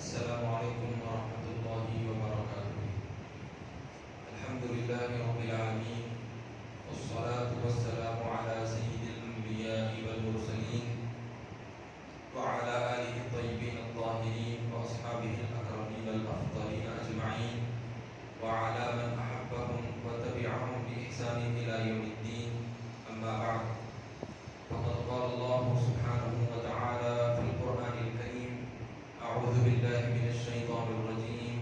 السلام علیکم ورحمۃ اللہ وبرکاتہ۔ الحمد للہ رب العالمین، والصلاة والسلام علی سید الانبیاء والمرسلین وعلی آلہ الطیبین الطاہرین واصحابہ الاکرمین الافضلین اجمعین وعلی من احبهم وتبعهم بإحسان الی یوم الدین، اما بعد، فقد قال اللہ سبحانہ وتعالی فی القرآن الکریم: اعوذ باللہ من الشیطان الرجیم،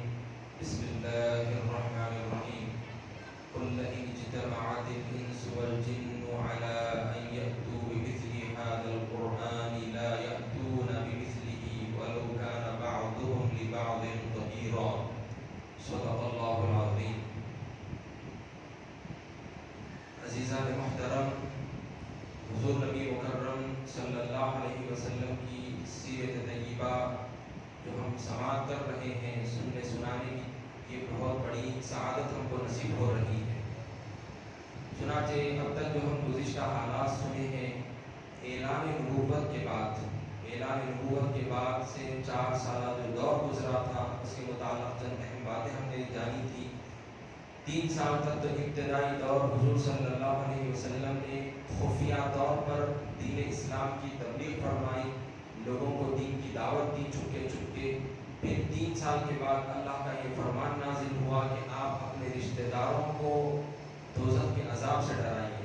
بسم اللہ الرحمن الرحیم، قل لئن اجتمعت الانس والجن على ان یأتوا بمثل هذا القرآن لا یأتون بمثله ولو كان بعضهم لبعض ظہیرا۔ صدق اللہ العظیم۔ عزیزان محترم، حضور نبی مکرم صلی اللہ علیہ وسلم کی سیرت طیبہ جو ہم سماعت کر رہے ہیں، سننے سنانے کی یہ بہت بڑی سعادت ہم کو نصیب ہو رہی ہے۔ چنانچہ اب تک جو ہم گزشتہ حالات سنے ہیں، اعلان نبوت کے بعد سے 4 سالہ جو دور گزرا تھا، اس کے متعلق چند اہم باتیں ہم نے جانی تھی۔ 3 سال تک تو ابتدائی دور حضور صلی اللہ علیہ وسلم نے خفیہ طور پر دین اسلام کی تبلیغ فرمائی، لوگوں کو دین کی دعوت دی چھپکے چھپکے۔ پھر 3 سال کے بعد اللہ کا یہ فرمان نازل ہوا کہ آپ اپنے رشتہ داروں کو دوزخ کے عذاب سے ڈرائیے۔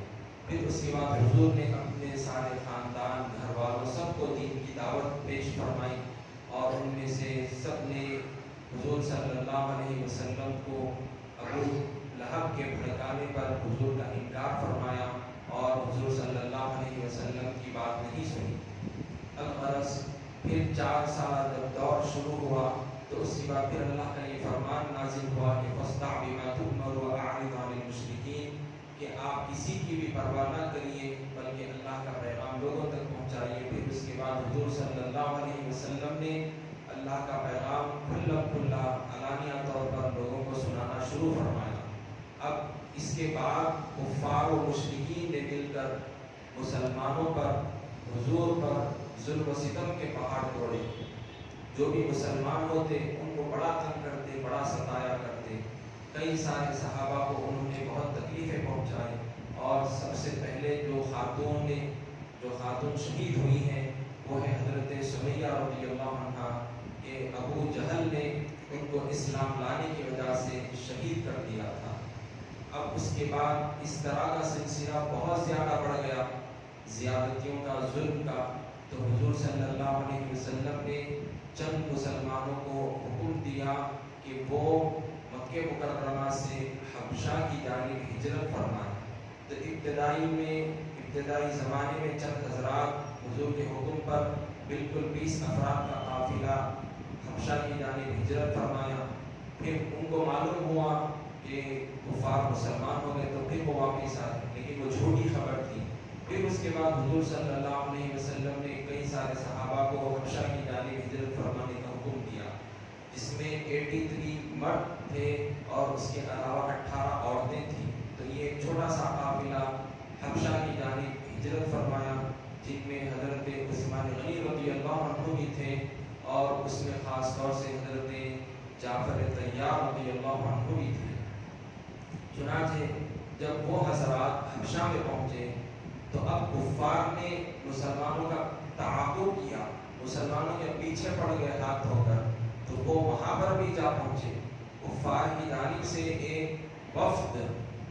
پھر اس کے بعد حضور نے اپنے سارے خاندان، گھر والوں، سب کو دین کی دعوت پیش فرمائی، اور ان میں سے سب نے حضور صلی اللہ علیہ وسلم کو ابو لہب کے بھڑکانے پر حضور کا انکار فرمایا اور حضور صلی اللہ علیہ وسلم کی بات نہیں سنی۔ الغرض پھر 4 سال جب دور شروع ہوا تو اس کے بعد پھر اللہ کا یہ فرمان نازل ہوا کہ فاصدع بما تؤمر واعرض عن المشرکین، کہ آپ کسی کی بھی پرواہ نہ کریے بلکہ اللہ کا پیغام لوگوں تک پہنچائیے۔ پھر اس کے بعد حضور صلی اللہ علیہ وسلم نے اللہ کا پیغام کھلا کھلا علانیہ طور پر لوگوں کو سنانا شروع فرمایا۔ اب اس کے بعد کفار و مشرکین نے مل کر مسلمانوں پر، حضور پر ظلم و ستم کے پہاڑ توڑے۔ جو بھی مسلمان ہوتے ان کو بڑا تنگ کرتے، بڑا ستایا کرتے۔ کئی سارے صحابہ کو انہوں نے بہت تکلیفیں پہنچائی، اور سب سے پہلے جو خاتون شہید ہوئی ہیں وہ ہے حضرت سمیہ رضی اللہ عنہ، کہ ابو جہل نے ان کو اسلام لانے کی وجہ سے شہید کر دیا تھا۔ اب اس کے بعد اس طرح کا سلسلہ بہت زیادہ بڑھ گیا، زیادتیوں کا، ظلم کا۔ تو حضور صلی اللہ علیہ وسلم نے چند مسلمانوں کو حکم دیا کہ وہ مکہ مکرمہ سے حبشہ کی جانب ہجرت فرمائیں۔ تو ابتدائی زمانے میں چند حضرات حضور کے حکم پر بالکل 20 افراد کا قافلہ حبشہ کی جانب ہجرت فرمایا۔ پھر ان کو معلوم ہوا کہ کفار مسلمان ہو گئے تو پھر وہ واپس آئے، لیکن وہ جھوٹی خبر تھی۔ پھر اس کے بعد حضور صلی اللہ علیہ وسلم نے کئی سارے صحابہ کو حبشہ کی جانب ہجرت فرمانے کا حکم دیا، جس میں 83 مرد تھے اور اس کے علاوہ 18 عورتیں تھیں۔ تو یہ ایک چھوٹا سا قافلہ حبشہ کی جانب ہجرت فرمایا، جن میں حضرت عثمان غنی رضی اللہ عنہ بھی تھے، اور اس میں خاص طور سے حضرت جعفر طیار رضی اللہ عنہ بھی تھے۔ چنانچہ جب وہ حضرات حبشہ میں پہنچے تو اب کفار نے مسلمانوں کا تعاقب کیا، مسلمانوں کے پیچھے پڑ گئے ہاتھ دھو کر، تو وہ وہاں پر بھی جا پہنچے۔ کفار کی جانب سے ایک وفد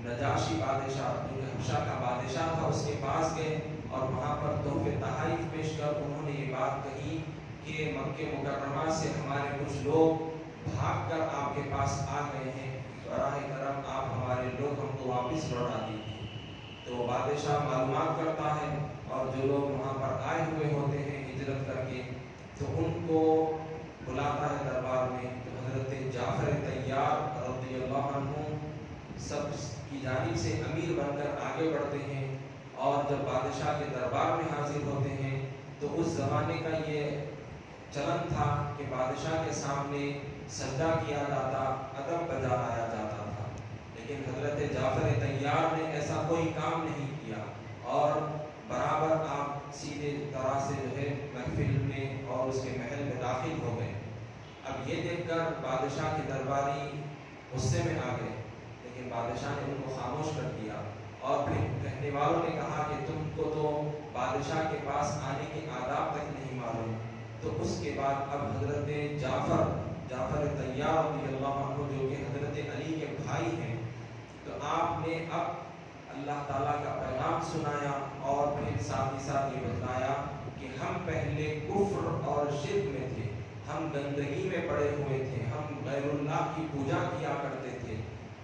نجاشی بادشاہ، جو کہ حبشہ کا بادشاہ تھا، اس کے پاس گئے اور وہاں پر تحفے تحائف پیش کر انہوں نے یہ بات کہی کہ مکہ مکرمہ سے ہمارے کچھ لوگ بھاگ کر آپ کے پاس آ گئے ہیں، براہ کرم آپ ہمارے لوگ ہم کو واپس لوٹا دیجیے۔ تو بادشاہ معلومات کرتا ہے، اور جو لوگ وہاں پر آئے ہوئے ہوتے ہیں ہجرت کر کے، تو ان کو بلاتا ہے دربار میں۔ تو حضرت جعفر طیار رضی اللہ عنہ سب کی جانب سے امیر بن کر آگے بڑھتے ہیں، اور جب بادشاہ کے دربار میں حاضر ہوتے ہیں تو اس زمانے کا یہ چلن تھا کہ بادشاہ کے سامنے سجدہ کیا جاتا، ادب بجا لایا جاتا تھا، لیکن حضرت جعفر طیار نے ایسا کوئی کام نہیں کیا، اور برابر آپ سیدھے طرح سے جو ہے محفل میں اور اس کے محل میں داخل ہو گئے۔ اب یہ دیکھ کر بادشاہ کے درباری غصے میں آ گئے، لیکن بادشاہ نے ان کو خاموش کر دیا، اور پھر کہنے والوں نے کہا کہ تم کو تو بادشاہ کے پاس آنے کے آداب تک نہیں معلوم۔ تو اس کے بعد اب حضرت جعفر طیار رضی اللہ عنہ جو کہ حضرت علی کے بھائی ہیں، تو آپ نے اب اللہ تعالیٰ کا پیغام سنایا، اور پھر ساتھ ہی ساتھ یہ بتلایا کہ ہم پہلے کفر اور شرک میں تھے، ہم گندگی میں پڑے ہوئے تھے، ہم غیر اللہ کی پوجا کیا کرتے تھے،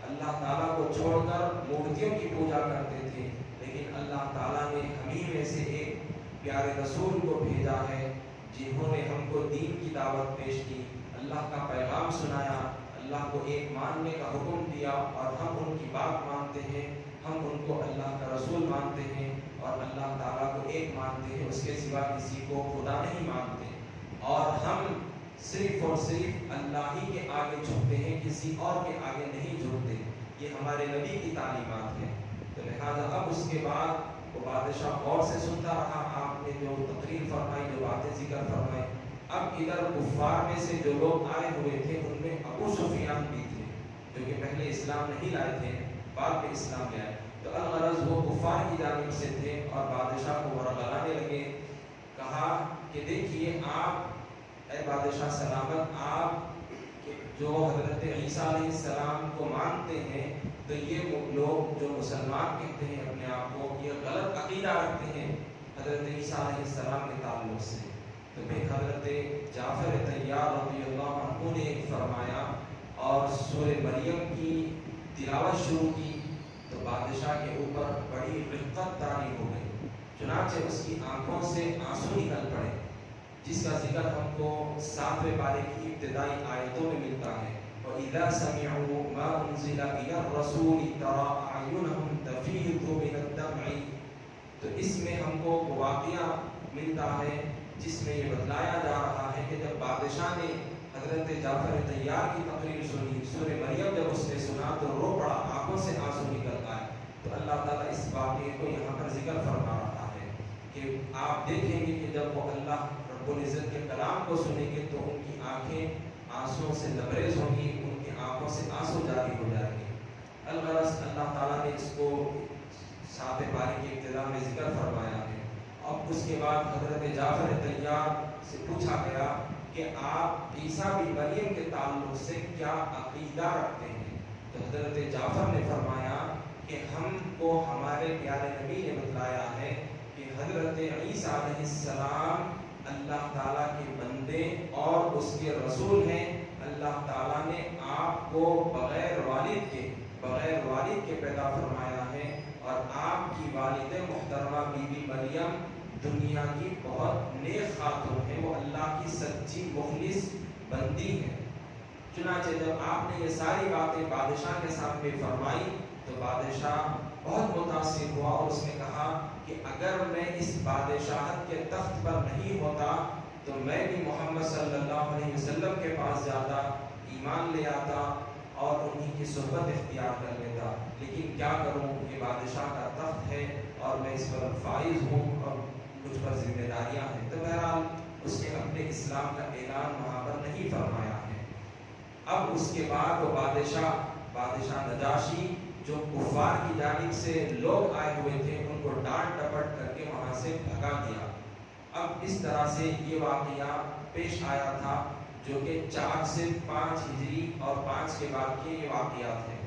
اللہ تعالیٰ کو چھوڑ کر مورتیوں کی پوجا کرتے تھے، لیکن اللہ تعالیٰ نے ہمیں میں سے ایک پیارے رسول کو بھیجا ہے جنہوں نے ہم کو دین کی دعوت پیش کی، اللہ کا پیغام سنایا، اللہ کو ایک ماننے کا حکم دیا، اور ہم ان کی بات مانتے ہیں، ہم ان کو اللہ کا رسول مانتے ہیں، اور اللہ تعالیٰ کو ایک مانتے ہیں، اس کے سوا کسی کو خدا نہیں مانتے، اور ہم صرف اور صرف اللہ ہی کے آگے جھکتے ہیں، کسی اور کے آگے نہیں جھکتے۔ یہ ہمارے نبی کی تعلیمات ہیں۔ تو لہٰذا اب اس کے بعد وہ بادشاہ غور سے سنتا رہا، آپ نے جو تقریر فرمائی، جو باتیں ذکر فرمائی۔ اب ادھر کفار میں سے جو لوگ آئے ہوئے تھے ان میں ابو سفیان بھی تھے، جو کہ پہلے اسلام نہیں لائے تھے، بعد میں اسلام لے آئے۔ تو الغرض وہ کفار کی جانب سے تھے، اور بادشاہ کو ورغلانے لگے، کہا کہ دیکھیے آپ اے بادشاہ سلامت، آپ جو حضرت عیسیٰ علیہ السلام کو مانتے ہیں، تو یہ لوگ جو مسلمان کہتے ہیں اپنے آپ کو، یہ غلط عقیدہ رکھتے ہیں حضرت عیسیٰ علیہ السلام کے تعلق سے۔ تو پھر حضرت جعفر طیار رضی اللہ عنہ نے فرمایا اور سورہ مریم کی تلاوت شروع کی، تو بادشاہ کے اوپر بڑی رقت طاری ہو گئی، چنانچہ اس کی آنکھوں سے آنسو نکل پڑے، جس کا ذکر ہم کو 7ویں پارے کی ابتدائی آیتوں میں ملتا ہے۔ وَإِذَا سَمِعُوا مَا أُنزِلَ إِلَى الرَّسُولِ تَرَىٰ أَعْيُنَهُمْ تَفِيضُ مِنَ الدَّمْعِ۔ تو اس میں ہم کو واقعہ ملتا ہے جس میں یہ بتلایا جا رہا ہے کہ جب بادشاہ نے حضرت جعفر طیار کی تقریر سنی، سورہ مریم جب اس نے سنا تو رو پڑا، آنکھوں سے آنسو نکل آئے۔ تو اللہ تعالیٰ اس واقعے کو یہاں پر ذکر فرما رہا ہے کہ آپ دیکھیں گے کہ جب وہ اللہ رب العزت کے کلام کو سنیں گے تو ان کی آنکھیں آنسوؤں سے لبریز ہوں گی، ان کی آنکھوں سے آنسو جاری ہو جائیں گے۔ الغرض اللہ تعالیٰ نے اس کو 7 پارے کی ابتدا میں ذکر فرمایا ہے۔ اب اس کے بعد حضرت جعفر طیار سے پوچھا گیا کہ آپ عیسیٰ بن مریم کے تعلق سے کیا عقیدہ رکھتے ہیں؟ تو حضرت جعفر نے فرمایا کہ ہم کو ہمارے پیارے نبی نے بتلایا ہے کہ حضرت عیسیٰ علیہ السلام اللہ تعالیٰ کے بندے اور اس کے رسول ہیں۔ اللہ تعالیٰ نے آپ کو بغیر والد کے پیدا فرمایا ہے، اور آپ کی والد محترمہ بی بی مریم دنیا کی بہت نیک خاتون ہے، وہ اللہ کی سچی مخلص بندی ہے۔ چنانچہ جب آپ نے یہ ساری باتیں بادشاہ کے سامنے فرمائی تو بادشاہ بہت متاثر ہوا، اور اس نے کہا کہ اگر میں اس بادشاہت کے تخت پر نہیں ہوتا تو میں بھی محمد صلی اللہ علیہ وسلم کے پاس جاتا، ایمان لے آتا اور انہی کی صحبت اختیار کر لیتا، لیکن کیا کروں، یہ بادشاہ کا تخت ہے اور میں اس پر فائز ہوں اور مجھ پر ذمہ داریاں ہیں۔ تو بہرحال اس نے اپنے اسلام کا اعلان وہاں پر نہیں فرمایا ہے۔ اب اس کے بعد وہ بادشاہ نجاشی جو کفار کی جانب سے لوگ آئے ہوئے تھے ان کو ڈانٹ ڈپٹ کر کے وہاں سے بھگا دیا۔ اب اس طرح سے یہ واقعہ پیش آیا تھا جو کہ 4 سے 5 ہجری اور 5 کے بعد کے یہ واقعات ہیں۔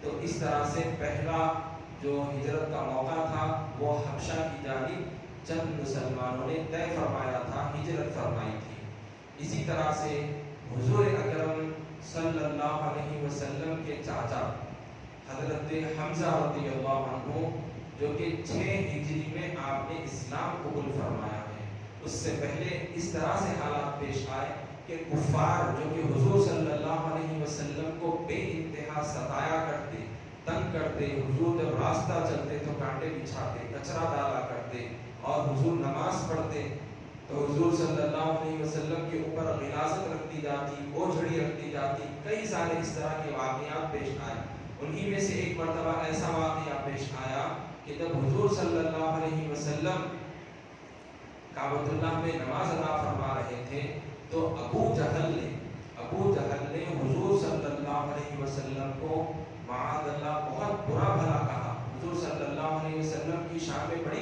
تو اس طرح سے پہلا جو ہجرت کا موقع تھا وہ حبشہ کی جانب چند مسلمانوں نے طے فرمایا تھا، ہجرت فرمائی تھی۔ اسی طرح سے حضور اکرم صلی اللہ علیہ وسلم کے چاچا حضرت حمزہ رضی اللہ عنہ جو کہ 6 ہجری میں آپ نے اسلام قبول فرمایا ہے، اس سے پہلے اس طرح سے حالات پیش آئے کہ کفار جو کہ حضور صلی اللہ علیہ وسلم کو بے انتہا ستایا کرتے، تنگ کرتے، حضور جب راستہ چلتے تو کانٹے بچھاتے، کچرا ڈالا کرتے، اور حضور نماز پڑھتے تو حضور صلی اللہ علیہ وسلم کے اوپر غلاظت رکھ دی جاتی، اوجھڑی رکھ دی جاتی، کئی سارے اس طرح کے واقعات پیش آئے۔ انہی میں سے ایک مرتبہ ایسا واقعہ پیش آیا کہ جب حضور صلی اللہ علیہ وسلم کعبۃ اللہ میں نماز ادا فرما رہے تھے تو ابو جہل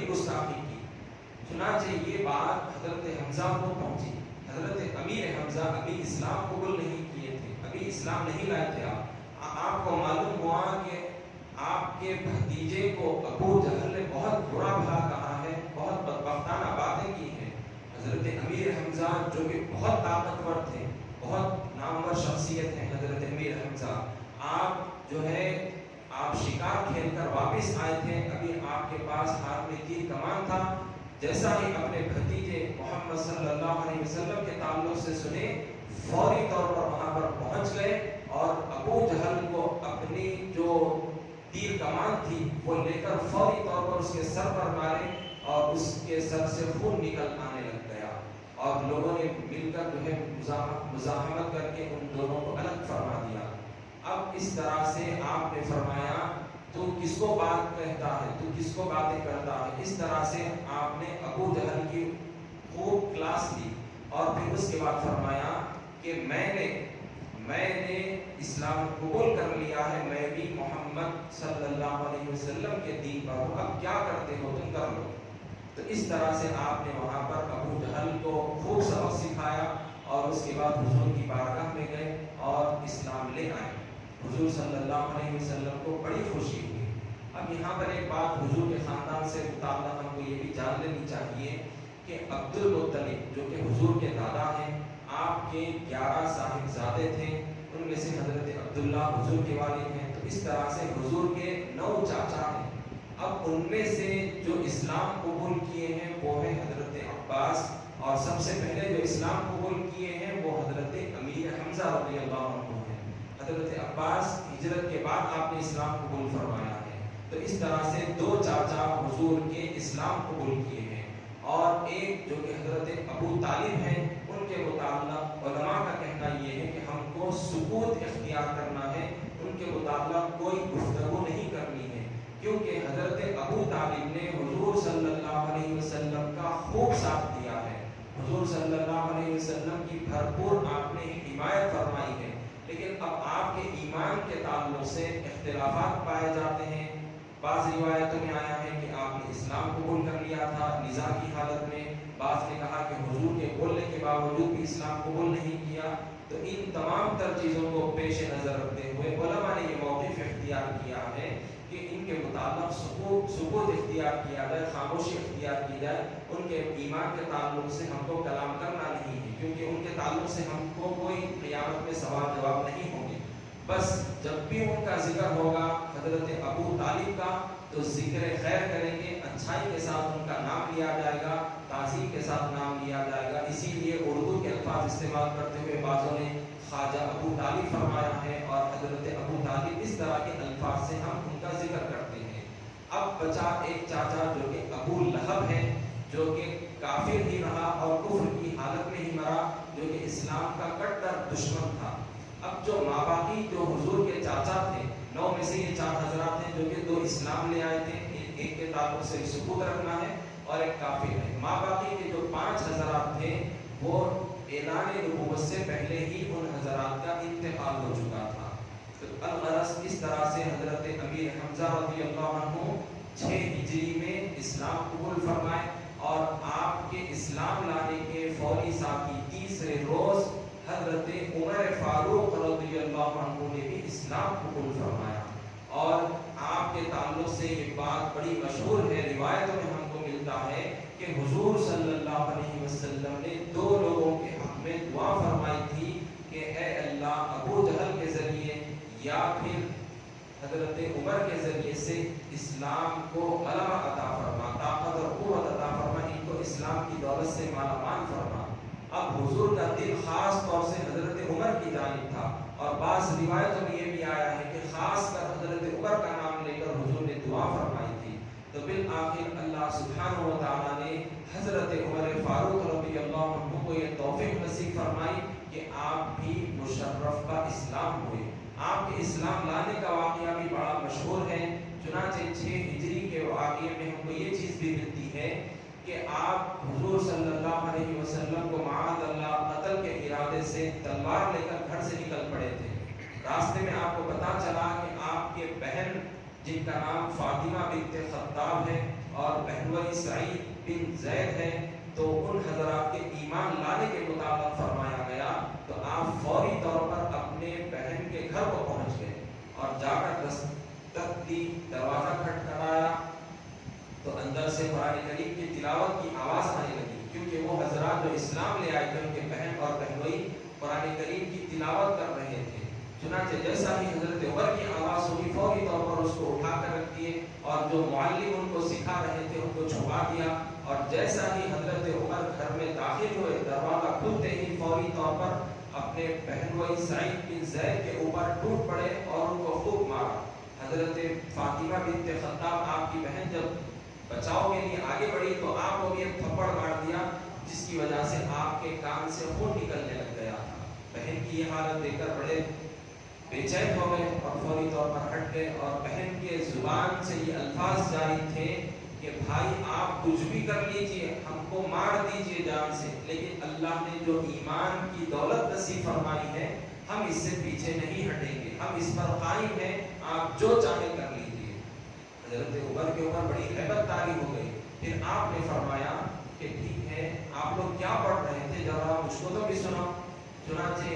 گستاخی کی۔ چنانچہ یہ بات حضرت حمزہ کو پہنچی۔ حضرت امیر حمزہ ابھی اسلام قبول نہیں کیے تھے، ابھی اسلام نہیں لائے تھے۔ آپ کو معلوم ہوا کہ آپ کے بھتیجے کو ابو جہل نے بہت برا بھلا کہا ہے، بہت بدبختانہ باتیں کی ہیں۔ حضرت امیر حمزہ جو کہ بہت طاقتور تھے، بہت نامور شخصیت ہے حضرت امیر حمزہ، آپ جو ہے آپ شکار کھیل کر واپس آئے تھے، ابھی آپ کے پاس ہاتھ میں تیر کمان تھا۔ جیسا ہی اپنے بھتیجے محمد صلی اللہ علیہ وسلم کے تعلق سے سنے، فوری طور پر وہاں پر پہنچ گئے اور ابو جہل کو اپنی جو تیر کمان تھی وہ لے کر فوری طور پر اس کے سر پر مارے اور اس کے سر سے خون نکل آنے لگ گیا، اور لوگوں نے مل کر جو ہے مزاحمت کر کے ان دونوں کو الگ فرما دیا۔ اب اس طرح سے آپ نے فرمایا تو کس کو بات کہتا ہے، تو کس کو باتیں کرتا ہے۔ اس طرح سے آپ نے ابو جہل کی خوب کلاس لی اور پھر اس کے بعد فرمایا کہ میں نے اسلام قبول کر لیا ہے، میں بھی محمد صلی اللہ علیہ وسلم کے دین پر ہوں، اب کیا کرتے ہو تم کر لو۔ تو اس طرح سے آپ نے وہاں پر ابو جہل کو خوب سبق سکھایا اور اس کے بعد حضور کی بارگاہ میں گئے اور اسلام لے آئے۔ حضور صلی اللہ علیہ وسلم کو بڑی خوشی ہوئی۔ اب یہاں پر ایک بات حضور کے خاندان سے متعلق ہم کو یہ بھی جان لینی چاہیے کہ عبد المطلب جو کہ حضور کے دادا ہیں، آپ کے 11 صاحبزادے تھے، ان میں سے حضرت عبداللہ حضور کے والد ہیں، تو اس طرح سے حضور کے 9 چاچا ہیں۔ اب ان میں سے جو اسلام قبول کیے ہیں وہ ہیں حضرت عباس، اور سب سے پہلے جو اسلام قبول کیے ہیں وہ حضرت امیر حمزہ رضی اللہ عنہ ہیں۔ حضرت عباس ہجرت کے بعد آپ نے اسلام قبول فرمایا ہے۔ تو اس طرح سے 2 چاچا حضور کے اسلام قبول کیے ہیں، اور ایک جو کہ حضرت ابو طالب ہیں، ان کے متعلق علماء کا کہنا یہ ہے کہ ہم کو سکوت اختیار کرنا ہے، ان کے متعلق کوئی گفتگو نہیں کرنی ہے، کیونکہ حضرت ابو طالب نے حضور صلی اللہ علیہ وسلم کا خوب ساتھ دیا ہے، حضور صلی اللہ علیہ وسلم کی بھرپور آپ نے حمایت فرمائی ہے، لیکن اب آپ کے ایمان کے تعلق سے اختلافات پائے جاتے ہیں۔ بعض روایتوں میں آیا ہے کہ آپ نے اسلام قبول کر لیا تھا نزاع کی حالت میں، بعض نے کہا کہ حضور کے بولنے کے باوجود بھی اسلام قبول نہیں کیا۔ تو ان تمام تر چیزوں کو پیش نظر رکھتے ہوئے علماء نے یہ موقف اختیار کیا ہے کہ ان کے متعلق سکوت اختیار کیا جائے، خاموشی اختیار کی جائے، ان کے ایمان کے تعلق سے ہم کو کلام کرنا نہیں ہے، کیونکہ ان کے تعلق سے ہم کو کوئی قیامت میں سوال جواب نہیں ہوں گے۔ بس جب بھی ان کا ذکر ہوگا حضرت ابو طالب کا تو ذکر خیر کریں گے، اچھائی کے ساتھ ان کا نام لیا جائے گا، تعظیم کے ساتھ نام لیا جائے گا۔ اسی لیے اردو کے الفاظ استعمال کرتے ہوئے بعضوں نے خواجہ ابو طالب فرمایا ہے، اور حضرت ابو طالب اس طرح کے الفاظ سے ہم ان کا ذکر کرتے ہیں۔ اب بچا ایک چاچا جو کہ ابو لہب ہے، جو کہ کافر ہی رہا اور کفر کی حالت میں ہی مرا، جو کہ اسلام کا کٹر دشمن تھا۔ اب جو ماں باقی جو حضور کے چاچا تھے، 9 میں سے یہ 4 حضرات ہیں جو کہ 2 اسلام لے آئے تھے، ایک کے تعلق سے سکوت رکھنا ہے اور ایک کافر ہے۔ ماں باقی کے جو 5 حضرات تھے وہ اعلان نبوت سے پہلے ہی ان حضرات کا انتقال ہو چکا تھا۔ تو الغرض اس طرح سے حضرت امیر حمزہ رضی اللہ عنہ 6 ہجری میں اسلام قبول فرمائے، اور آپ کے اسلام لانے کے فوری ساتھ ہی تیسرے روز حضرت عمر فاروق رضی اللہ عنہ نے بھی اسلام قبول فرمایا۔ اور آپ کے تعلق سے یہ بات بڑی مشہور ہے، روایتوں میں ہم کو ملتا ہے کہ حضور صلی اللہ علیہ وسلم نے 2 لوگوں کے حق میں دعا فرمائی تھی کہ اے اللہ ابو جہل کے ذریعے یا پھر حضرت عمر کے ذریعے سے اسلام کو غلبہ عطا فرما، طاقت اور قوت عطا فرما، ان کو اسلام کی دولت سے مالا مال فرما۔ اب حضور کا دل خاص طور سے حضرت عمر کی جانب تھا، اور بعض روایتوں میں یہ بھی آیا ہے کہ خاص کر حضرت عمر کا نام لے کر حضور نے دعا فرمائی تھی۔ تو بالآخر اللہ سبحانہ و تعالیٰ نے حضرت عمر فاروق رضی اللہ عنہ کو یہ توفیق نصیب فرمائی کہ آپ بھی مشرف با اسلام ہوئے۔ آپ کے اسلام لانے کا واقعہ بھی بڑا مشہور ہے، چنانچہ 6 ہجری کے واقعے میں ہم کو یہ چیز بھی ملتی ہے کہ آپ حضور صلی اللہ علیہ وسلم کو معاذ اللہ قتل کے ارادے سے تلوار لے کر گھر سے نکل پڑے تھے۔ راستے میں آپ کو پتہ چلا کہ آپ کے بہن جن کا نام فاطمہ بنت خطاب ہے اور بہنوئی سعید بن زید ہیں، تو ان حضرات کے ایمان لانے کے مطابق فرمایا گیا تو آپ فوری طور پر اپنے بہن کے گھر کو پہنچ گئے اور جا کر دستک دی، دروازہ کھٹکھٹایا تو اندر سے قرآن کریم کی تلاوت کی آواز آنے لگی، کیونکہ وہ حضرات جو اسلام لے آئے تھے ان کے بہن اور بہنوئی قرآن کریم کی تلاوت کر رہے تھے۔ چنانچہ جیسا ہی حضرت عمر کی آواز سنی فوری طور پر اس کو اٹھا کر رکھ دیے اور جو معلم ان کو سکھا رہے تھے ان کو چھپا دیا، اور جیسا ہی حضرت عمر گھر میں داخل ہوئے دروازہ کھلتے ہی فوری طور پر اپنے بہنوئی سعید بن زید کے اوپر ٹوٹ پڑے اور ان کو خوب مارا۔ حضرت فاطمہ بنت خطاب آپ کی بہن جب بچاؤ کے لیے آگے بڑھی تو آپ کو بھی ایک تھپڑ مار دیا، جس کی وجہ سے آپ کے کان سے خون نکلنے لگ گیا تھا۔ بہن کی یہ حالت دیکھ کر بڑے بے چین ہو گئے اور فوری طور پر ہٹ گئے، اور بہن کے زبان سے یہ الفاظ جاری تھے کہ بھائی آپ کچھ بھی کر لیجئے، ہم کو مار دیجئے جان سے، لیکن اللہ نے جو ایمان کی دولت نصیب فرمائی ہے ہم اس سے پیچھے نہیں ہٹیں گے، ہم اس پر قائم ہیں، آپ جو چاہے کر لیجئے۔ حضرت عمر کے اوپر بڑی ہیبت طاری ہو گئی۔ پھر آپ نے فرمایا کہ ٹھیک ہے، آپ لوگ کیا پڑھ رہے تھے ذرا مجھ کو تو بھی سناؤ۔ چنانچہ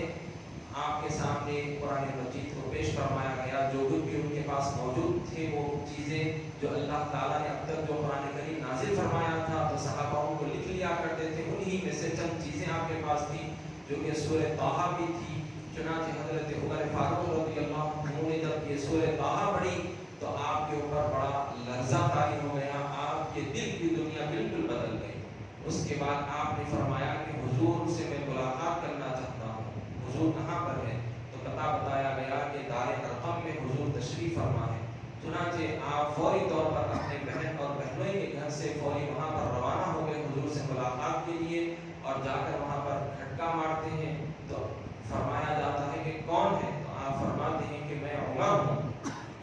آپ کے سامنے قرآن مجید کو پیش فرمایا گیا، جو کچھ بھی ان کے پاس موجود تھے وہ چیزیں جو اللہ تعالیٰ نے اب تک جو قرآن کریم نازل فرمایا تھا تو صحابہ ان کو لکھ لیا کرتے تھے، انہی میں سے چند چیزیں آپ کے پاس تھی جو کہ سورہ طٰہٰ بھی تھی۔ چنانچہ حضرت عمر فاروق رضی اللہ عنہ نے جب یہ سورہ طٰہٰ پڑھی تو آپ کے اوپر بڑا لرزہ طاری ہو گیا، آپ کے دل کی دنیا بالکل بدل گئی۔ اس کے بعد آپ نے فرمایا کہ حضور سے میں ملاقات کرنا چاہتا ہوں، حضور کہاں پر ہے؟ تو پتہ بتایا گیا کہ دار ارقم میں حضور تشریف فرما ہے۔ چنانچہ آپ فوری طور پر اپنے بہن اور بہنوئی کے گھر سے فوری وہاں پر روانہ ہو گئے حضور سے ملاقات کے لیے، اور جا کر وہاں پر کھٹکا مارتے ہیں تو فرمایا جاتا ہے کہ کون ہے؟ تو آپ فرماتے ہیں کہ میں عمر ہوں۔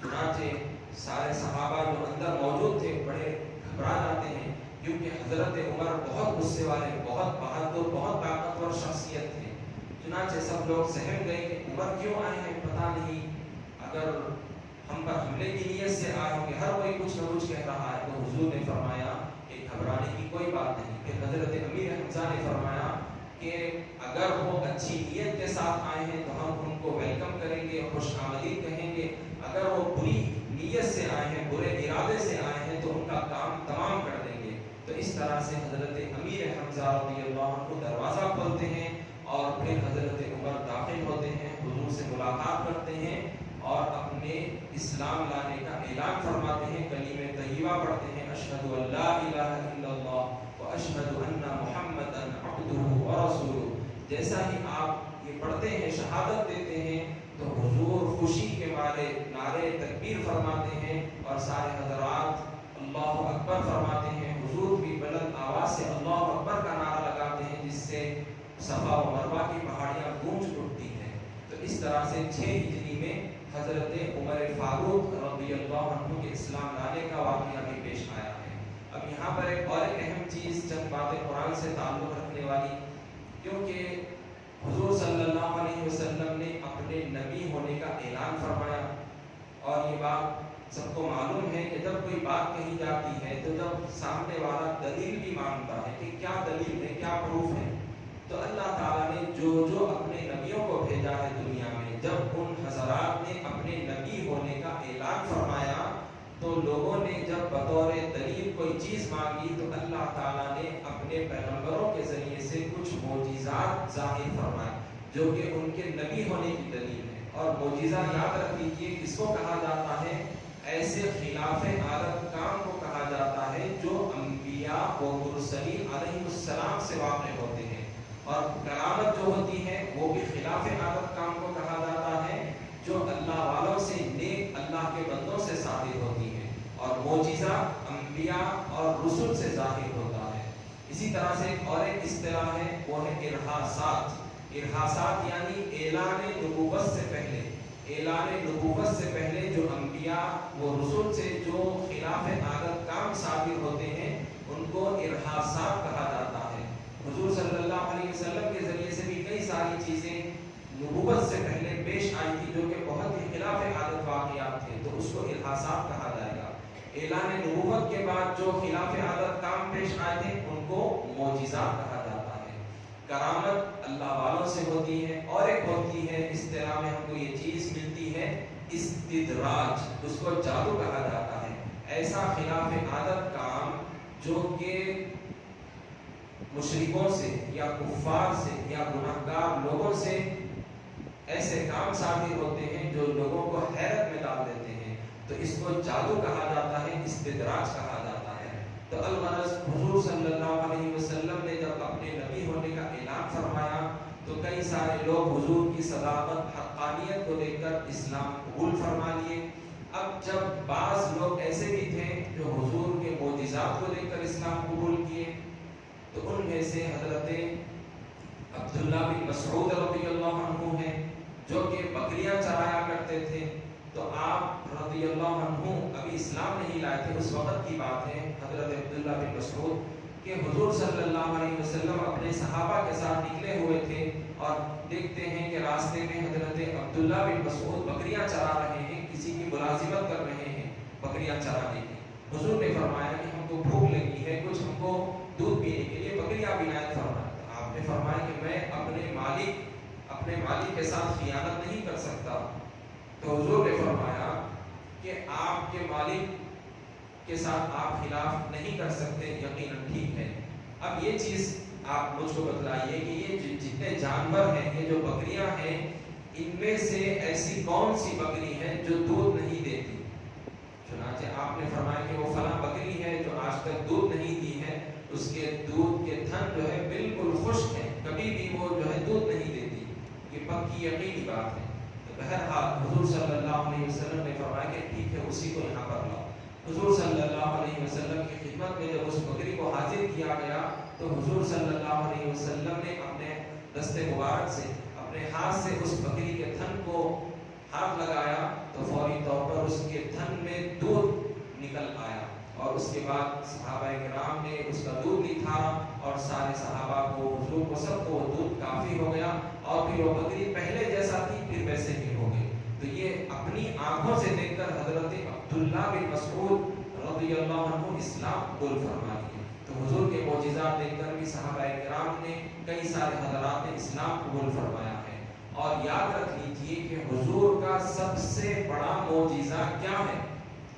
چنانچہ سارے صحابہ جو اندر موجود تھے بڑے گھبرا جاتے ہیں، کیونکہ حضرت عمر بہت غصے والے، بہت بہادر، بہت طاقتور شخصیت تھے۔ چنانچہ سب لوگ سہم گئے کہ عمر کیوں آئے ہیں، پتہ نہیں اگر ہم پر حملے کی نیت سے آئے ہوں گے، ہر کوئی کچھ نہ کچھ کہہ رہا ہے۔ تو حضور نے فرمایا کہ گھبرانے کی کوئی بات نہیں۔ پھر حضرت امیر حمزہ نے فرمایا کہ اگر وہ اچھی نیت کے ساتھ آئے ہیں تو ہم ان کو ویلکم کریں گے، خوش آمدید کہیں گے، اگر وہ بری نیت سے آئے ہیں، برے ارادے سے آئے ہیں تو ان کا کام تمام کر دیں گے۔ تو اس طرح سے حضرت امیر حمزہ رضی اللہ عنہ دروازہ کھولتے ہیں اور پھر حضرت عمر داخل ہوتے ہیں، حضور سے ملاقات کرتے ہیں اور اپنے اسلام لانے کا اعلان فرماتے ہیں، کلمہ طیبہ پڑھتے ہیں، اشہد ان لا الہ الا اللہ و اشہد ان محمدا عبدہ ورسولہ۔ جیسا ہی آپ یہ پڑھتے ہیں، شہادت دیتے ہیں، تو حضور خوشی کے مارے نعرے تکبیر فرماتے ہیں اور سارے حضرات اللہ اکبر فرماتے ہیں۔ حضور بھی بلند آواز سے اللہ اکبر کا نعرہ لگاتے ہیں، جس سے صفا و مروہ کی پہاڑیاں گونج اٹھتی ہیں۔ تو اس طرح سے 6 ہجری میں حضرت عمر فاروق رضی اللہ عنہ کے اسلام لانے کا واقعہ بھی پیش آیا ہے۔ اب یہاں پر ایک اور اہم چیز، چند باتیں قرآن سے تعلق رکھنے والی، کیونکہ حضور صلی اللہ علیہ وسلم نے اپنے نبی ہونے کا اعلان فرمایا، اور یہ بات سب کو معلوم ہے کہ جب کوئی بات کہی جاتی ہے تو جب سامنے والا دلیل بھی مانگتا ہے کہ کیا دلیل ہے، کیا پروف ہے، تو اللہ تعالیٰ نے جو اپنے نبیوں کو بھیجا ہے دنیا میں، جب ان حضرات نے اپنے نبی ہونے کا اعلان فرمایا تو لوگوں نے جب بطور دلیل کوئی چیز مانگی تو اللہ تعالیٰ نے اپنے پیغمبروں کے ذریعے سے کچھ معجزات ظاہر فرمائے جو کہ ان کے نبی ہونے کی دلیل ہے۔ اور معجزہ یاد رکھ لیجیے کس کو کہا جاتا ہے؟ ایسے خلاف عادت کام کو کہا جاتا ہے جو انبیاء و مرسلین علیہ السلام سے واقع ہوتے ہیں، اور کرامت جو ہوتی ہے وہ بھی خلاف عادت کام کو کہا جاتا ہے جو اللہ والوں سے، نیک اللہ کے بندوں سے صادر ہوتی ہے، اور معجزہ انبیاء اور رسل سے ظاہر ہوتا ہے۔ اسی طرح سے اور ایک اصطلاح ہے، وہ ہے ارہاسات۔ ارہاسات یعنی اعلان نبوت سے پہلے، اعلان نبوت سے پہلے جو انبیاء و رسل سے جو خلاف عادت کام صادر ہوتے ہیں ان کو ارہاسات کہا جاتا ہے۔ حضور صلی اللہ علیہ وسلم کے ذریعے سے بھی کئی ساری چیزیں نبوت سے پہلے پیش آئی تھی جو کہ بہت ہی خلاف عادت واقعات تھے، تو اس کو ارہاسات کہا جائے گا۔ اعلان نبوت کے بعد جو خلاف عادت کام پیش آئے تھے ان کو معجزات کہا جاتا ہے۔ کرامت اللہ والوں سے ہوتی ہے، اور ایک ہوتی ہے اصطلاح میں ہم کو یہ چیز ملتی ہے استدراج، اس کو جادو کہا جاتا ہے۔ ایسا خلاف عادت کام جو کہ مشرکوں سے یا کفار سے یا گناہگار لوگوں سے ایسے کام صادر ہوتے ہیں جو لوگوں کو حیرت میں ڈال دیتے ہیں، تو اس کو جادو کہا جاتا ہے، استدراج کہا جاتا ہے۔ تو الغرض حضور صلی اللہ علیہ وسلم نے جب اپنے نبی ہونے کا اعلان فرمایا تو کئی سارے لوگ حضور کی صداقت، حقانیت کو دیکھ کر اسلام قبول فرما لیے۔ اب جب بعض لوگ ایسے بھی تھے جو حضور کے معجزات کو دیکھ کر اسلام قبول کیے، تو ان میں سے حضرت عبداللہ بن مسعود رضی اللہ عنہ ہیں جو کہ بکریاں چرایا کرتے تھے۔ تو آپ رضی اللہ عنہ ابھی اسلام نہیں لائے تھے، اس وقت کی بات ہے، حضرت عبداللہ بن مسعود کہ حضور صلی اللہ علیہ وسلم اپنے صحابہ کے ساتھ نکلے ہوئے تھے اور دیکھتے ہیں کہ راستے میں حضرت عبداللہ بن مسعود بکریاں چرا رہے ہیں، کسی کی ملازمت کر رہے ہیں بکریاں چرانے کی۔ حضور نے فرمایا کہ ہم کو بھوک لگی ہے، کچھ ہم کو دودھ پینے کے لیے بکریاں عنایت فرمائیں۔ آپ نے فرمایا کہ میں اپنے مالک کے ساتھ خیانت نہیں کر سکتا۔ تو حضور نے فرمایا کہ آپ کے مالک کے ساتھ آپ خلاف نہیں کر سکتے، یقیناً ٹھیک ہے۔ اب یہ چیز آپ مجھ کو بتلائیے کہ یہ جتنے جانور ہیں، یہ جو بکریاں ہیں، ان میں سے ایسی کون سی بکری ہے جو دودھ نہیں دیتی؟ چنانچہ آپ نے فرمایا کہ وہ فلاں بکری ہے جو آج تک دودھ نہیں دی ہے، اس کے دودھ کے تھن جو ہے بالکل خشک ہے، کبھی بھی وہ جو ہے دودھ نہیں دیتی، یہ پکی یقینی بات ہے۔ تو بہرحال حضور صلی اللہ علیہ وسلم نے فرمایا کہ ٹھیک ہے، اسی کو یہاں پر لاؤ۔ حضور صلی اللہ علیہ وسلم کی خدمت میں جب اس بکری کو حاضر کیا گیا تو حضور صلی اللہ علیہ وسلم نے اپنے دست مبارک سے، اپنے ہاتھ سے اس بکری کے تھن کو ہاتھ لگایا تو فوری طور پر اس کے تھن میں دودھ نکل آیا، اور اس کے بعد صحابہ کرام نے اس کا دودھ نتھارا اور سارے صحابہ کو، حضور کو، سب کو وہ دودھ کافی ہو گیا، اور پھر وہ بکری پہلے جیسا تھی پھر ویسے ہی ہو گئی۔ تو یہ اپنی آنکھوں سے دیکھ کر حضرت عبداللہ بن مسعود رضی اللہ عنہ اسلام قبول فرما لیے۔ تو حضور کے معجزات دیکھ کر بھی صحابہ کرام نے، کئی سارے حضرات نے اسلام قبول فرمایا ہے۔ اور یاد رکھ لیجیے کہ حضور کا سب سے بڑا معجزہ کیا ہے؟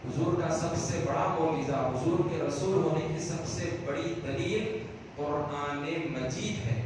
حضور کا سب سے بڑا معجزہ، حضور کے رسول ہونے کی سب سے بڑی دلیل قرآن مجید ہے،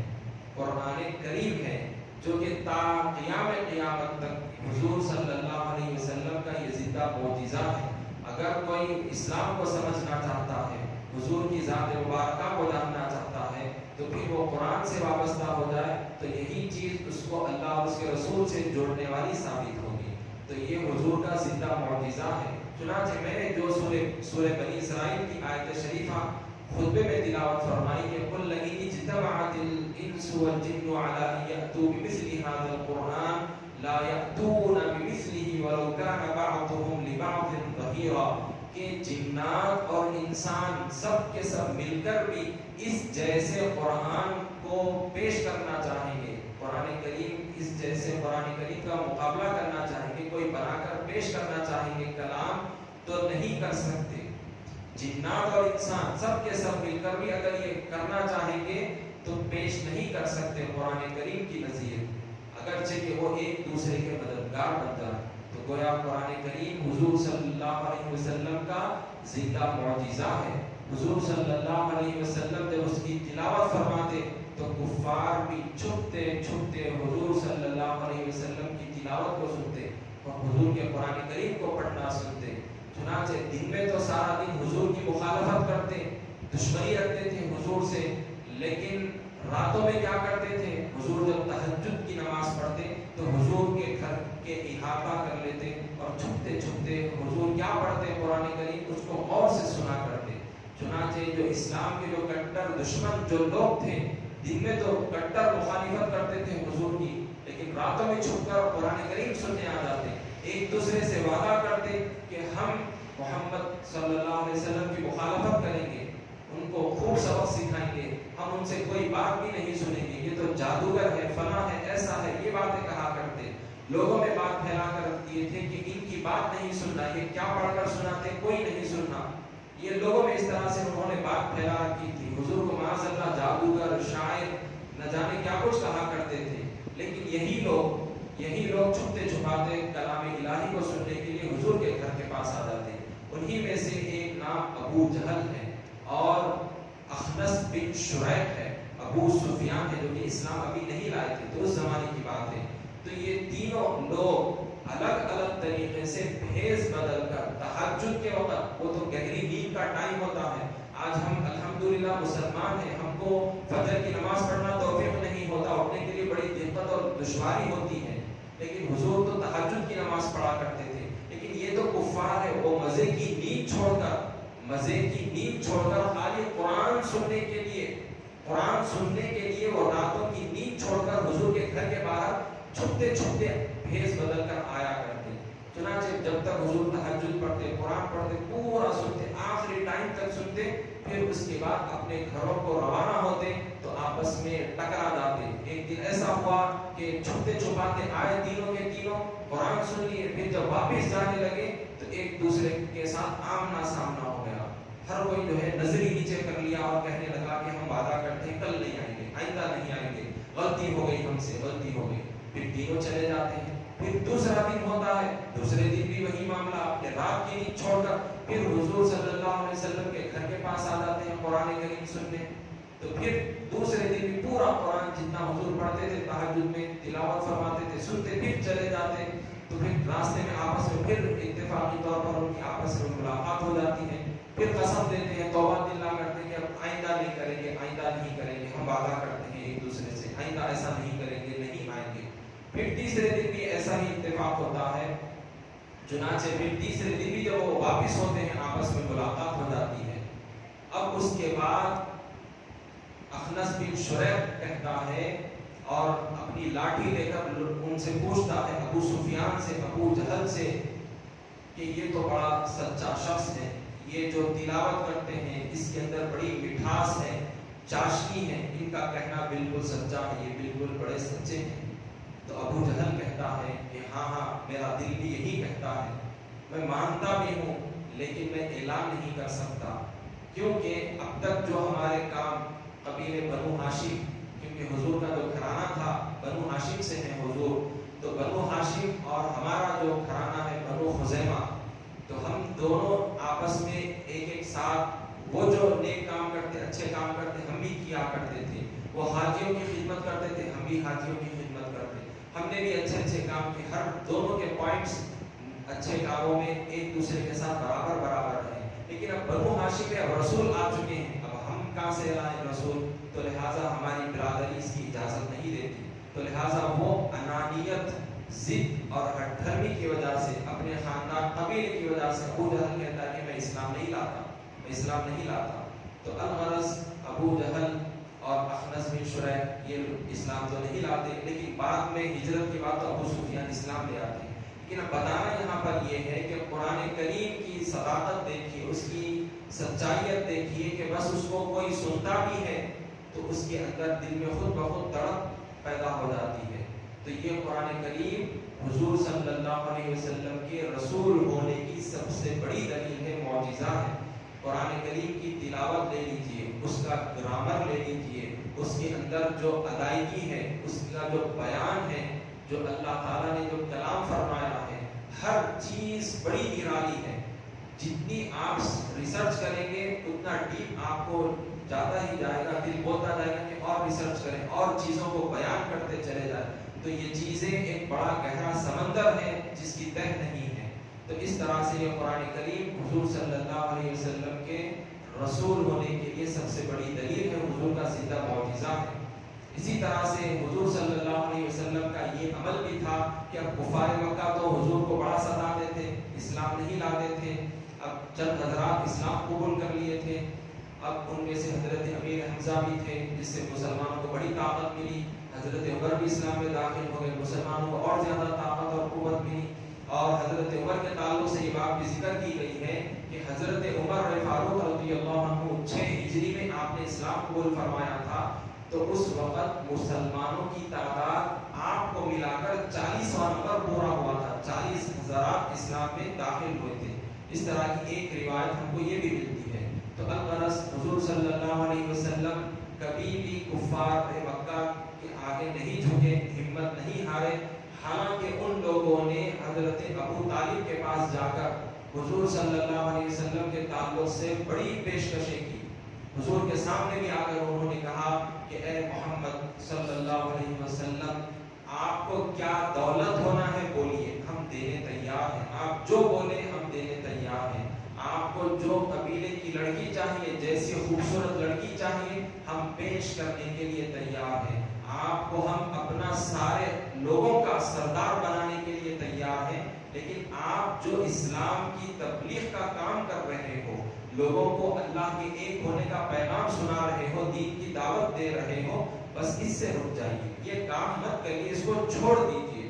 قرآن کریم ہے، جو کہ تا قیام قیامت تک حضور صلی اللہ علیہ وسلم کا یہ زندہ معجزہ ہے۔ اگر کوئی اسلام کو سمجھنا چاہتا ہے، حضور کی ذات مبارکہ کو جاننا چاہتا ہے، تو پھر وہ قرآن سے وابستہ ہو جائے تو یہی چیز اس کو اللہ اور اس کے رسول سے جوڑنے والی ثابت ہوگی۔ تو یہ حضور کا زندہ معجزہ ہے۔ چنانچہ میں نے جو سورہ بنی اسرائیل کی آیت شریفہ خطبے میں تلاوت فرمائی کہ قُلْ لَئِنِ اجْتَمَعَتِ الْإِنسُ وَالْجِنُّ عَلَىٰ أَن يَأْتُوا بِمِثْلِ هَٰذَا الْقُرْآنِ لَا يَأْتُونَ بِمِثْلِهِ وَلَوْ كَانَ بَعْضُهُمْ لِبَعْضٍ ظَهِيرًا، کہ جنات اور انسان سب کے سب مل کر بھی اس جیسے قرآن کو پیش کرنا چاہیں گے، قرآن کریم اس جیسے قرآن کریم کا مقابلہ کرنا چاہیں گے، کوئی بنا کر پیش کرنا چاہیں گے کلام، تو نہیں کر سکتے۔ جنات اور انسان سب کے سب مل کر بھی اگر یہ کرنا چاہیں گے تو پیش نہیں کر سکتے قرآن کریم کی نظیر، اگرچہ کہ وہ ایک دوسرے کے مددگار بن جائیں۔ تو گویا قرآن کریم حضور صلی اللہ علیہ وسلم کا زندہ معجزہ ہے۔ حضور صلی اللہ علیہ وسلم جب اس کی تلاوت فرماتے تو کفار بھی چھپتے چھپتے حضور صلی اللہ علیہ وسلم کی تلاوت کو سنتے اور حضور کے قرآن کریم کو پڑھنا سنتے۔ چنانچہ دن میں تو سارا دن حضور کی مخالفت کرتے، دشمنی رکھتے تھے حضور سے، لیکن راتوں میں کیا کرتے تھے؟ حضور جب تہجد کی نماز پڑھتے تو حضور کے گھر کے احاطہ کر لیتے اور چھپتے چھپتے حضور کیا پڑھتے قرآن کریم اس کو غور سے سنا کرتے۔ چنانچہ جو اسلام کے جو کٹر دشمن جو لوگ تھے، دن میں تو کٹر مخالفت کرتے تھے حضور کی، لیکن راتوں میں چھپ کر قرآن کریم سننے آ جاتے، ایک دوسرے سے وعدہ کرتے کہ ہم محمد صلی اللہ علیہ وسلم کی مخالفت کریں گے، ان کو خوب سبق سکھائیں گے، ہم ان سے کوئی بات بھی نہیں سنیں گے، یہ تو جادوگر ہے، فلاں ہے، ایسا ہے، یہ باتیں کہا کرتے۔ لوگوں میں بات پھیلا کر رکھ دیے تھے کہ ان کی بات نہیں سننا، یہ کیا پڑھ کر سناتے کوئی نہیں سننا. یہ لوگوں میں اس طرح سے انہوں نے بات پھیلا رکھی تھی. حضور کو معاذ اللہ جادوگر، شاعر، نہ جانے کیا کچھ کہا کرتے تھے. لیکن یہی لوگ چھپتے چھپاتے کلام الہی کو سننے کے لیے حضور کے گھر کے پاس آ جاتے. انہی میں سے ایک نام ابو جہل ہے اور اخنس بن شریح ہے، ابو سفیان ہے، جو کہ اسلام ابھی نہیں لائے تھے. تو اس زمانے کی بات ہے. تو یہ تینوں لوگ الگ الگ طریقے سے بھیس بدل کر تہجد کے وقت، وہ تو گہری نیند کا ٹائم ہوتا ہے. آج ہم الحمدللہ مسلمان ہیں، ہم کو فجر کی نماز پڑھنا توفیق نہیں ہوتا، اٹھنے کے لیے بڑی دقت اور دشواری ہوتی ہے. لیکن حضور تو تہجد کی نماز پڑھا کرتے تھے. لیکن یہ تو کفار ہے، وہ مزے کی نیند چھوڑ کر خالی قرآن سننے کے لیے وہ راتوں کی نیند چھوڑ کر حضور کے گھر کے باہر چھپتے بھیس بدل کر آیا کرتے. چنانچہ جب تک حضور تہجد پڑھتے، قرآن پڑھتے، پورا سنتے، آخری ٹائم تک سنتے، پھر اس کے بعد اپنے گھروں کو روانہ ہوتے تو آپس میں ٹکرا جاتے. ایک دن ایسا ہوا کہ چھپتے چھپاتے آئے تینوں کے تینوں، قرآن سن لیے، پھر جب واپس جانے لگے تو ایک دوسرے کے ساتھ آمنا سامنا ہو گیا. ہر کوئی جو ہے نظری نیچے کر لیا اور کہنے لگا کہ ہم وعدہ کرتے ہیں کل نہیں آئیں گے، آئندہ نہیں آئیں گے، غلطی ہو گئی ہم سے، غلطی ہو گئی. پھر تینوں چلے جاتے ہیں. پھر دوسرا دن ہوتا ہے، دوسرے دن بھی وہی معاملہ، اپنے رات کی نیند چھوڑ کر پھر حضور صلی اللہ علیہ وسلم کے گھر کے پاس آ جاتے ہیں قرآن کریم سننے. تو پھر دوسرے دن بھی پورا قرآن جتنا حضور پڑھتے تھے تہجد میں تلاوت فرماتے تھے، سنتے، پھر چلے جاتے. تو پھر راستے میں آپس میں پھر اتفاقی طور پر ان کی آپس میں ملاقات ہو جاتی ہے. پھر قسم دیتے ہیں، توبہ دلہ کرتے ہیں کہ اب آئندہ نہیں کریں گے، آئندہ نہیں کریں گے. ہم وعدہ کرتے ہیں ایک دوسرے سے، آئندہ ایسا نہیں کریں گے، نہیں آئیں گے. پھر تیسرے دن بھی ایسا ہی اتفاق ہوتا ہے. چنانچہ پھر تیسرے دن بھی جب وہ واپس ہوتے ہیں آپس میں ملاقات ہو جاتی ہے. اب اس کے بعد اخنس بن شریح کہتا ہے اور اپنی لاٹھی لے کر ان سے پوچھتا ہے، ابو سفیان سے، ابو جہل سے، کہ یہ تو بڑا سچا شخص ہے، یہ جو تلاوت کرتے ہیں اس کے اندر بڑی مٹھاس ہے، چاشنی ہے، ان کا کہنا بالکل سچا ہے، یہ بالکل بڑے سچے ہیں. تو ابو جہل کہتا ہے کہ ہاں میرا دل بھی یہی کہتا ہے، میں مانتا بھی ہوں لیکن میں اعلان نہیں کر سکتا، کیونکہ اب تک جو ہمارے کام قبیلے بنو ہاشم، کیونکہ حضور کا جو گھرانہ تھا بنو ہاشم سے ہے حضور، تو بنو ہاشم اور ہمارا جو گھرانہ ہے بنو خزیمہ، تو ہم دونوں آپس میں ایک ساتھ وہ جو نیک کام کرتے، اچھے کام کرتے، ہم بھی کیا کرتے تھے. وہ حاجیوں کی خدمت کرتے تھے، ہم بھی حاجیوں کی خدمت کرتے. ہم نے بھی اچھے کام کیے، ہر دونوں کے پوائنٹس اچھے کاموں میں ایک دوسرے کے ساتھ برابر ہیں. لیکن اب بنو ہاشم میں اب رسول آ چکے ہیں، اب ہم کہاں سے لائیں رسول؟ تو لہٰذا ہماری برادری اس کی اجازت نہیں دیتی. تو لہٰذا وہ انانیت، ضد اور ہٹ دھرمی کی وجہ سے، اپنے خاندان قبیلے کی وجہ سے ابو جہل کہتا ہے کہ میں اسلام نہیں لاتا. تو الغرض ابو جہل اور اخنس بن شریح یہ اسلام تو نہیں لاتے، لیکن بعد میں ہجرت کے بعد تو ابو سفیان اسلام لے آتے ہیں. لیکن اب بتانا یہاں پر یہ ہے کہ قرآن کریم کی صداقت دیکھیے، اس کی سچائیت دیکھیے کہ بس اس کو کوئی سنتا بھی ہے تو اس کے اندر دل میں خود بخود تڑپ پیدا ہو جاتی ہے. تو یہ قرآن کریم حضور صلی اللہ علیہ وسلم کے رسول ہونے کی سب سے بڑی دلیل ہے، معجزہ ہے. قرآن کریم کی تلاوت لے لیجئے، اس کا گرامر لے لیجئے، اس کے اندر جو ادائیگی ہے، اس کا جو بیان ہے، جو اللہ تعالیٰ نے جو کلام فرمایا ہے، ہر چیز بڑی نرالی ہے. جتنی آپ ریسرچ کریں گے اتنا ڈیپ آپ کو جاتا ہی جائے گا، دل بولتا جائے گا کہ اور ریسرچ کریں، اور چیزوں کو بیان کرتے چلے جائیں. تو یہ چیزیں ایک بڑا گہرا سمندر ہے جس کی تہ نہیں ہے. تو اس طرح سے یہ قرآن کریم حضور صلی اللہ علیہ وسلم کے رسول ہونے کے لیے سب سے بڑی دلیل ہے، حضور کا زندہ معجزہ ہے. اسی طرح سے حضور صلی اللہ علیہ وسلم کا یہ عمل بھی تھا کہ اب کفار مکہ تو حضور کو بڑا ستاتے تھے، اسلام نہیں لاتے تھے. اب چند حضرات اسلام قبول کر لیے تھے. اب ان میں سے حضرت امیر حمزہ بھی تھے جس سے مسلمانوں کو بڑی طاقت ملی. حضرت عمر بھی اسلام میں داخل ہو گئے، مسلمانوں کو اور زیادہ طاقت اور قوت ملی. اور حضرت عمر کے تعلق سے یہ بات بھی ذکر کی گئی ہے کہ حضرت عمر فاروق رضی اللہ عنہ 6 ہجری میں آپ نے اسلام قبول فرمایا تھا. تو اس وقت مسلمانوں کی تعداد آپ کو ملا کر 40واں نمبر پورا ہوا تھا، 40 حضرات اسلام میں داخل ہوئے تھے۔ اس طرح کی ایک روایت ہم کو یہ بھی ملتی ہے۔ تو الغرض حضور صلی اللہ علیہ وسلم کبھی بھی کفار مکہ کے آگے نہیں جھکے، ہمت نہیں ہارے، حالانکہ ان لوگوں نے حضرت ابو طالب کے پاس جا کر حضور صلی اللہ علیہ وسلم کے تعلق سے بڑی پیشکشیں کی۔ حضور کے سامنے بھی آ کر انہوں نے کہا کہ اے محمد صلی اللہ علیہ وسلم، آپ کو کیا دولت ہونا ہے بولیے، ہم دینے تیار ہیں، آپ جو بولے ہم دینے تیار ہیں۔ آپ کو جو قبیلے کی لڑکی چاہیے، جیسی خوبصورت لڑکی چاہیے، ہم پیش کرنے کے لیے تیار ہیں۔ آپ کو ہم اپنا سارے لوگوں کا سردار بنانے کے لیے تیار ہیں، لیکن آپ جو اسلام کی تبلیغ کا کام کر رہے ہو، لوگوں کو اللہ کے ایک ہونے کا پیغام سنا رہے ہو، دین کی دعوت دے رہے ہو، بس اس سے رک جائیے، یہ کام مت کریے، اس کو چھوڑ دیجیے۔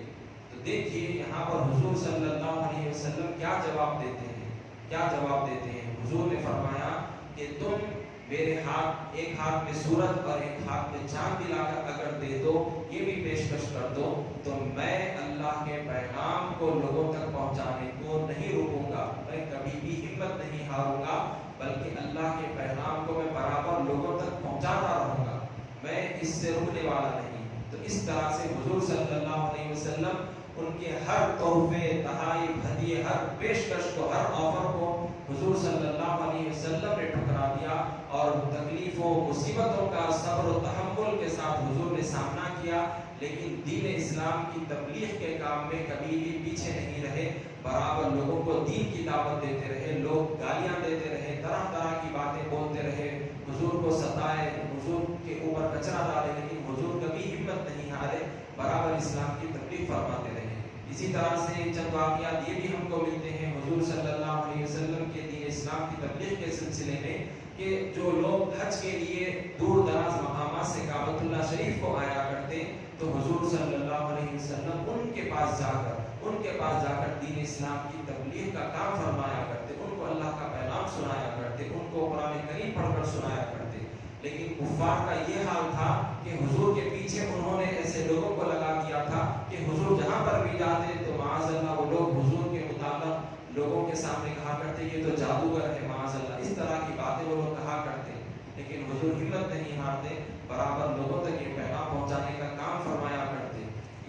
تو دیکھیے یہاں پر حضور صلی اللہ علیہ وسلم کیا جواب دیتے ہیں، کیا جواب دیتے ہیں۔ حضور نے فرمایا کہ تم میرے ہاتھ، ایک ہاتھ میں سورج اور ایک ہاتھ میں چاند بھی لا کر اگر دے دو، یہ بھی پیشکش کر دو، تو میں اللہ کے پیغام کو لوگوں تک پہنچانے کو نہیں رکوں گا، میں کبھی بھی ہمت نہیں ہاروں گا، بلکہ اللہ کے پیغام کو میں برابر لوگوں تک پہنچاتا رہوں گا، میں اس سے رکنے والا نہیں۔ تو اس طرح سے حضور صلی اللہ علیہ وسلم ان کے ہر تحفے، تحائف، ہدیے، ہر پیشکش کو، ہر آفر کو حضور صلی اللہ علیہ وسلم نے ٹھکرا دیا، اور تکلیفوں، مصیبتوں کا صبر و تحمل کے ساتھ حضور نے سامنا کیا، لیکن دین اسلام کی تبلیغ کے کام میں کبھی بھی پیچھے نہیں رہے، برابر لوگوں کو دین کی دعوت دیتے رہے، لوگ گالیاں دیتے رہے، طرح طرح کی باتیں بولتے رہے، حضور کو ستائے، حضور کے اوپر کچرا ڈالے، لیکن حضور کبھی ہمت نہیں ہارے، برابر اسلام کی تبلیغ فرماتے رہے۔ اسی طرح سے چند واقعات یہ بھی ہم کو ملتے ہیں حضور صلی اللہ علیہ وسلم کے دین اسلام کی تبلیغ کے سلسلے میں، کہ جو لوگ حج کے لیے دور دراز مقامات سے کعبۃ اللہ شریف کو آیا کرتے، تو حضور صلی اللہ علیہ وسلم ان کے پاس جا کر دین اسلام کی تبلیغ کا کام فرمایا کرتے، ان کو اللہ کا پیغام سنایا کرتے، ان کو قرآن کریم پڑھ کر سنایا کرتے۔ لیکن کفار کا یہ حال تھا کہ حضور کے پیچھے انہوں نے ایسے لوگوں کو لگا دیا تھا کہ حضور جہاں پر بھی جاتے تو معاذ اللہ وہ لوگ حضور کے متعلق لوگوں کے سامنے کہا کرتے یہ تو جادوگر ہے، معاذ اللہ، اس طرح کی باتیں وہ لوگ کہا کرتے، لیکن حضور ہمت نہیں ہارتے، برابر لوگوں تک یہ پیغام پہنچانے کا کام فرمایا کرتے۔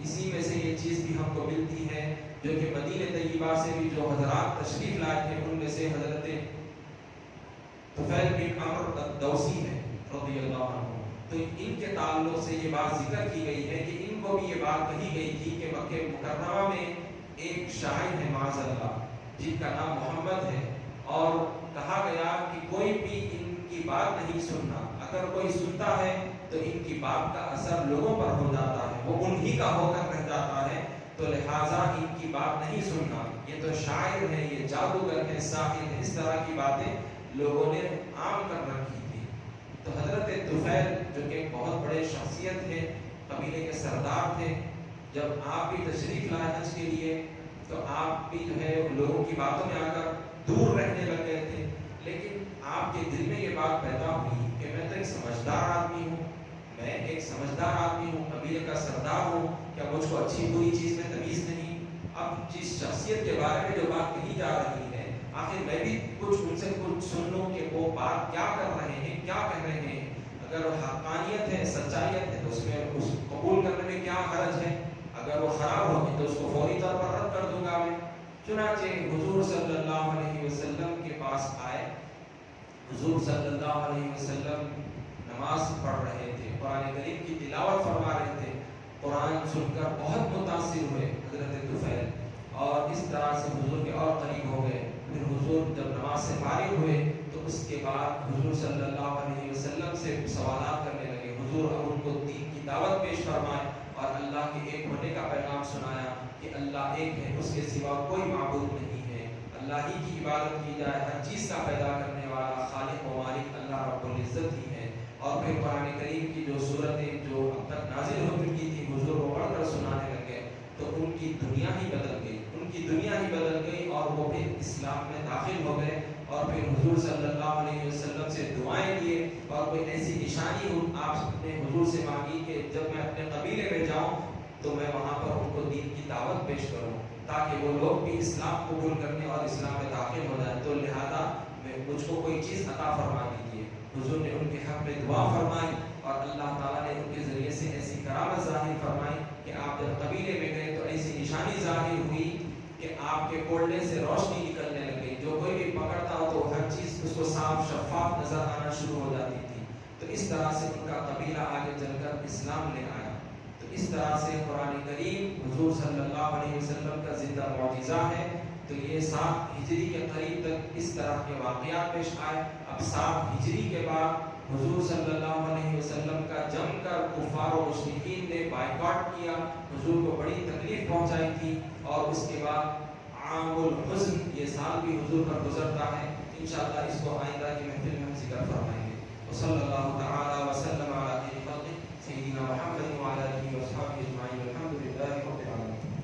اسی میں سے یہ چیز بھی ہم کو ملتی ہے جو کہ مدینہ طیبہ سے بھی جو حضرات تشریف لائے تھے، ان میں سے حضرت طفیل بن عمرو الدوسی ہے رضی اللہ عنہ، تو ان کے تعلق سے یہ بات ذکر کی گئی ہے کہ ان کو بھی یہ بات کہی گئی تھی کہ مکہ مکرمہ میں ایک شاعر ہے معاذ اللہ جن کا نام محمد ہے، اور کہا گیا کہ کوئی بھی ان کی بات نہیں سننا، اگر کوئی سنتا ہے تو ان کی بات کا اثر لوگوں پر ہو جاتا ہے، وہ انہی کا ہو کر رہ جاتا ہے، تو لہٰذا ان کی بات نہیں سننا، یہ تو شاعر ہے، یہ جادوگر ہے، ساحر ہے، اس طرح کی باتیں لوگوں نے عام کر رکھی تھی۔ تو حضرت طفیل جو کہ بہت بڑے شخصیت تھے، قبیلے کے سردار تھے، جب آپ بھی تشریف لائے حج کے لیے تو آپ بھی جو ہے لوگوں کی باتوں میں آ کر دور رہنے لگ گئے تھے، لیکن آپ کے دل میں یہ بات پیدا ہوئی کہ میں تو ایک سمجھدار آدمی ہوں، قبیلے کا سردار ہوں، کیا مجھ کو اچھی بری چیز میں تمیز نہیں؟ اب جس شخصیت کے بارے میں جو بات کہی جا رہی ہے، آخر میں بھی کچھ ان سے کچھ سن لوں کہ وہ بات کیا کر رہے ہیں، کیا کہہ رہے ہیں، اگر وہ حقانیت ہے، سچائیت ہے تو اس میں اس قبول کرنے میں کیا حرج ہے، اگر وہ خراب ہوگی تو اس کو فوری طور پر رد کر دوں گا میں۔ چنانچہ حضور صلی اللہ علیہ وسلم کے پاس آئے، حضور صلی اللہ علیہ وسلم نماز پڑھ رہے تھے، قرآن کریم کی تلاوت فرما رہے تھے، قرآن سن کر بہت متاثر ہوئے حضرت طفیل، اور اس طرح سے حضور کے اور قریب ہو گئے۔ پھر حضور جب نماز سے فارغ ہوئے تو اس کے بعد حضور صلی اللہ علیہ وسلم سے سوالات کرنے لگے، حضور اب ان کو دین کی دعوت پیش فرمائے اور اللہ کے ایک ہونے کا پیغام سنایا کہ اللہ ایک ہے، اس کے سوا کوئی معبود نہیں ہے، اللہ ہی کی عبادت کی جائے، ہر چیز کا پیدا کرنے والا خالق و مالک اللہ رب العزت ہی ہے۔ اور پھر قرآن کریم کی جو صورتیں جو اب تک نازل ہو چکی تھی حضور کو پڑھ کر سنانے لگے، تو ان کی دنیا ہی بدل گئی، اور وہ پھر اسلام میں داخل ہو گئے، اور پھر حضور صلی اللہ علیہ وسلم سے دعائیں دیے، اور کوئی ایسی نشانی آپ نے حضور سے مانگی کہ جب میں اپنے قبیلے میں جاؤں تو میں وہاں پر ان کو دین کی دعوت پیش کروں تاکہ وہ لوگ بھی اسلام قبول کرنے اور اسلام میں داخل ہو جائیں. تو لہذا مجھ کو کوئی چیز عطا فرما دیجیے. حضور نے ان کے حق میں دعا فرمائی اور اللہ تعالیٰ نے ان کے ذریعے سے ایسی کرامت ظاہر فرمائی کہ آپ جب قبیلے میں گئے تو ایسی نشانی ظاہر ہوئی کہ آپ کے کولڈے سے روشنی نکلنے لگی. جو کوئی بھی پکڑتا تو ہر چیز اس کو صاف شفاف نظر آنا شروع ہو جاتی تھی. تو اس طرح سے ان کا قبیلہ آگے چل کر اسلام لے آیا. تو اس طرح سے قرآن کریم حضور صلی اللہ علیہ وسلم کا زندہ معجزہ ہے. تو یہ 7 ہجری کے قریب تک اس طرح کے واقعات پیش آئے. اب 7 ہجری کے بعد حضور صلی اللہ علیہ وسلم کا جم کر کفار و مشرکین نے بائیکاٹ کیا, حضور کو بڑی تکلیف پہنچائی تھی. اور اس کے بعد عام الحزن یہ سال بھی حضور پر گزرتا ہے. انشاءاللہ اس کو آئندہ کی محفل میں ہم ذکر فرمائیں گے. وصلی اللہ تعالی وسلم علی خیر خلقہ سیدنا محمد وعلی